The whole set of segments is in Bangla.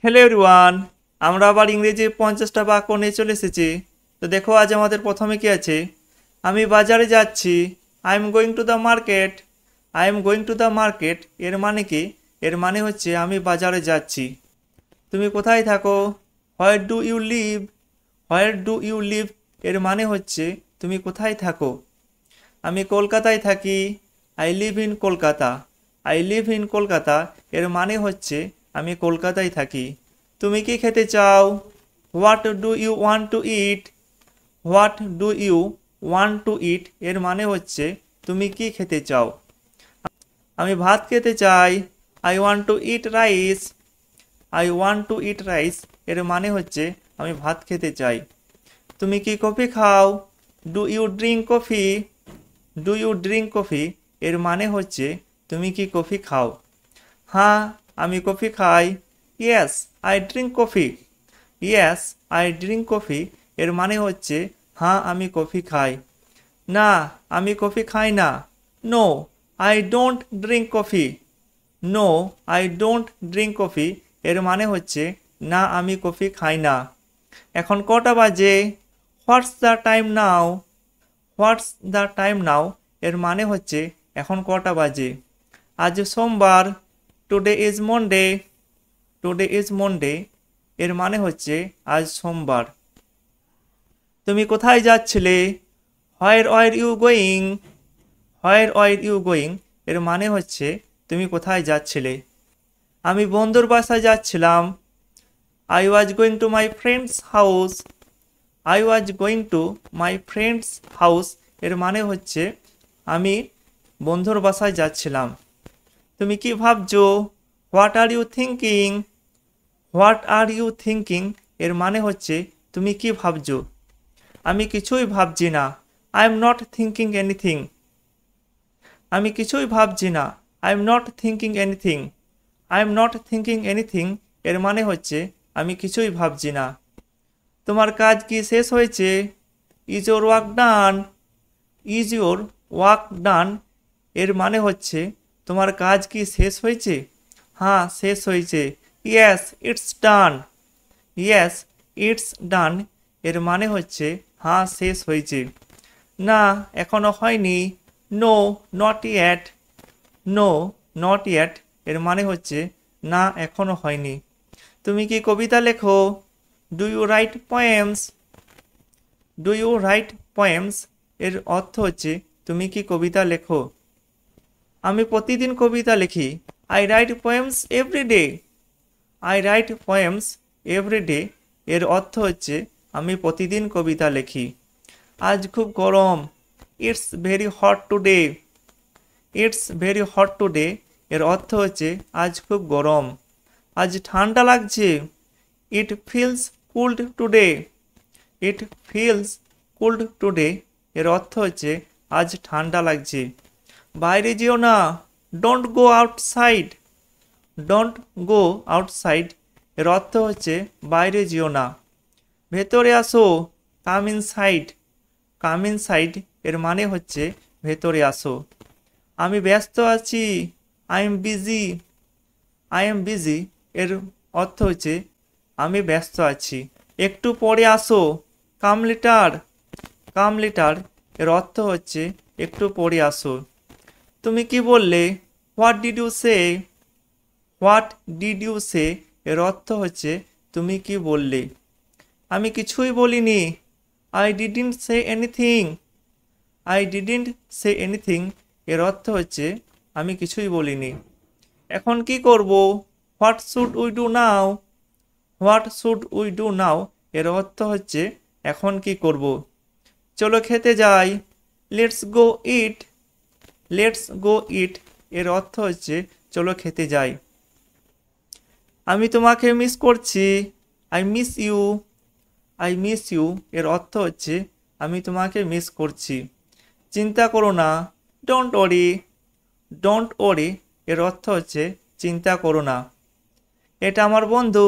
হ্যালো এভরিওয়ান, আমরা আবার ইংরেজি 50টা বাক্য নিয়ে চলে এসেছি। তো দেখো আজ আমাদের প্রথমে কি আছে। আমি বাজারে যাচ্ছি। I am going to the market. I am going to the market এর মানে কি? এর মানে হচ্ছে আমি বাজারে যাচ্ছি। তুমি কোথায় থাকো? Where do you live? Where do you live এর মানে হচ্ছে তুমি কোথায় থাকো। আমি কলকাতায় থাকি। I live in Kolkata. I live in Kolkata এর মানে হচ্ছে আমি কলকাতায় থাকি। তুমি কি খেতে চাও? What do you want to eat? What do you want to eat এর মানে হচ্ছে তুমি কি খেতে চাও। আমি ভাত খেতে চাই। I want to eat rice. I want to eat rice এর মানে হচ্ছে আমি ভাত খেতে চাই। তুমি কি কফি খাও? Do you drink coffee? Do you drink coffee এর মানে হচ্ছে তুমি কি কফি খাও। হ্যাঁ, আমি কফি খাই। Yes, I drink coffee. Yes, I drink coffee এর মানে হচ্ছে হ্যাঁ আমি কফি খাই। না, আমি কফি খাই না। No, I don't drink coffee. No, I don't drink coffee এর মানে হচ্ছে না আমি কফি খাই না। এখন কটা বাজে? What's the time now? What's the time now এর মানে হচ্ছে এখন কটা বাজে। আজ সোমবার। Today is Monday. Today is Monday এর মানে হচ্ছে আজ সোমবার। তুমি কোথায় যাচ্ছিলে? Where are you going? Where are you going এর মানে হচ্ছে তুমি কোথায় যাচ্ছিলে। আমি বন্ধুর বাসায় যাচ্ছিলাম। I was going to my friends house. I was going to my friends house এর মানে হচ্ছে আমি বন্ধুর বাসায় যাচ্ছিলাম। তুমি কি ভাবছো? What are you thinking? What are you thinking এর মানে হচ্ছে তুমি কি ভাবছো। আমি কিছুই ভাবছি না। I am not thinking anything. আমি কিছুই ভাবছি না। I am not thinking anything. I am not thinking anything এর মানে হচ্ছে আমি কিছুই ভাবছি না। তোমার কাজ কি শেষ হয়েছে? Is your work done? Is your work done এর মানে হচ্ছে তোমার কাজ কি শেষ হয়েছে? হ্যাঁ, শেষ হয়েছে। Yes, it's done. Yes, it's done এর মানে হচ্ছে হ্যাঁ শেষ হয়েছে। না, এখনো হয়নি। No, not yet. No, not yet এর মানে হচ্ছে না এখনো হয়নি। তুমি কি কবিতা লেখো? Do you write poems? Do you write poems এর অর্থ হচ্ছে তুমি কি কবিতা লেখো। আমি প্রতিদিন কবিতা লিখি। I write poems every day. I write poems every day এর অর্থ হচ্ছে আমি প্রতিদিন কবিতা লিখি। আজ খুব গরম। It's very hot today. It's very hot today এর অর্থ হচ্ছে আজ খুব গরম। আজ ঠান্ডা লাগছে। It feels cooled today. It feels cooled today এর অর্থ হচ্ছে আজ ঠান্ডা লাগছে। বাইরে যেও না। Don't go outside. Don't go outside এর অর্থ হচ্ছে বাইরে যেও না। ভেতরে আসো। কাম ইনসাইড। কাম ইনসাইড এর মানে হচ্ছে ভেতরে আসো। আমি ব্যস্ত আছি। I am busy. I am busy এর অর্থ হচ্ছে আমি ব্যস্ত আছি। একটু পরে আসো। Come later. কাম লেটার এর অর্থ হচ্ছে একটু পরে আসো। তুমি কি বললে? What did you say? What did you say এর অর্থ হচ্ছে তুমি কি বললে। আমি কিছুই বলিনি। I didn't say anything. I didn't say anything এর অর্থ হচ্ছে আমি কিছুই বলিনি। এখন কি করব? What should we do now? What should we do now এর অর্থ হচ্ছে এখন কি করব। চলো খেতে যাই। Let's go it. Let's go ইট এর অর্থ হচ্ছে চলো খেতে যাই। আমি তোমাকে মিস করছি। I miss you. I miss you এর অর্থ হচ্ছে আমি তোমাকে মিস করছি। চিন্তা করো না। Don't worry. ডোন্ট ওরি এর অর্থ হচ্ছে চিন্তা করো না। এটা আমার বন্ধু।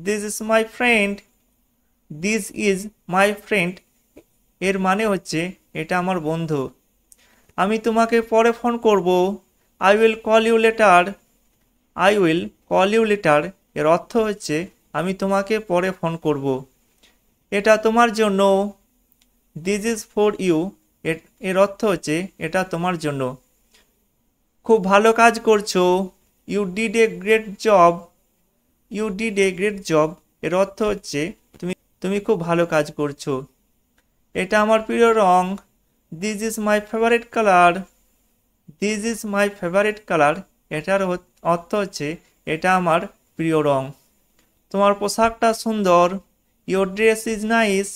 This is my friend. This is my friend এর মানে হচ্ছে এটা আমার বন্ধু। আমি তোমাকে পরে ফোন করব। I will call you later. I will call you later এর অর্থ হচ্ছে আমি তোমাকে পরে ফোন করব। এটা তোমার জন্য, দিস ইজ ফর ইউ, এর অর্থ হচ্ছে এটা তোমার জন্য। খুব ভালো কাজ করছো, you did a great job, you did a great job, এর অর্থ হচ্ছে তুমি তুমি খুব ভালো কাজ করছো। এটা আমার প্রিয় রং, this is my favourite colour, this is my favourite colour, এটার অর্থ হচ্ছে এটা আমার প্রিয় রং। তোমার পোশাকটা সুন্দর, your dress is nice,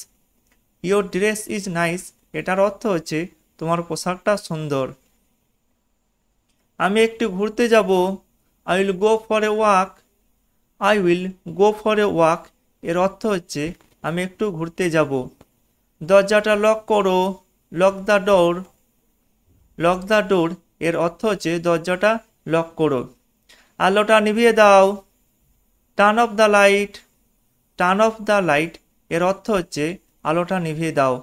your dress is nice, এটার অর্থ হচ্ছে তোমার পোশাকটা সুন্দর। আমি একটু ঘুরতে যাব, I will go for a walk, I will go for a walk, এর অর্থ হচ্ছে আমি একটু ঘুরতে যাব। দরজাটা লক করো, lock the door, lock the door, এর অর্থ হচ্ছে দরজাটা লক করো। আলোটা নিভিয়ে দাও, turn off the light, turn off the light, এর অর্থ হচ্ছে আলোটা নিভিয়ে দাও।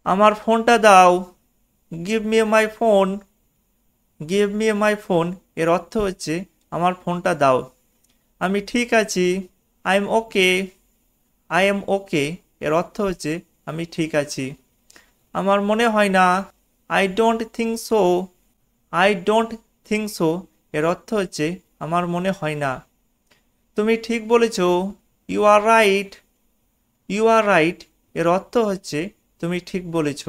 আমার ফোনটা দাও, give me my phone, give me my phone, এর অর্থ হচ্ছে আমার ফোনটা দাও। আমি ঠিক আছি, I am okay, I am okay, এর অর্থ হচ্ছে আমি ঠিক আছি। আমার মনে হয় না, I don't think so, I don't think so, এর অর্থ হচ্ছে আমার মনে হয় না। তুমি ঠিক বলেছ, you are right, you are right, এর অর্থ হচ্ছে তুমি ঠিক বলেছ।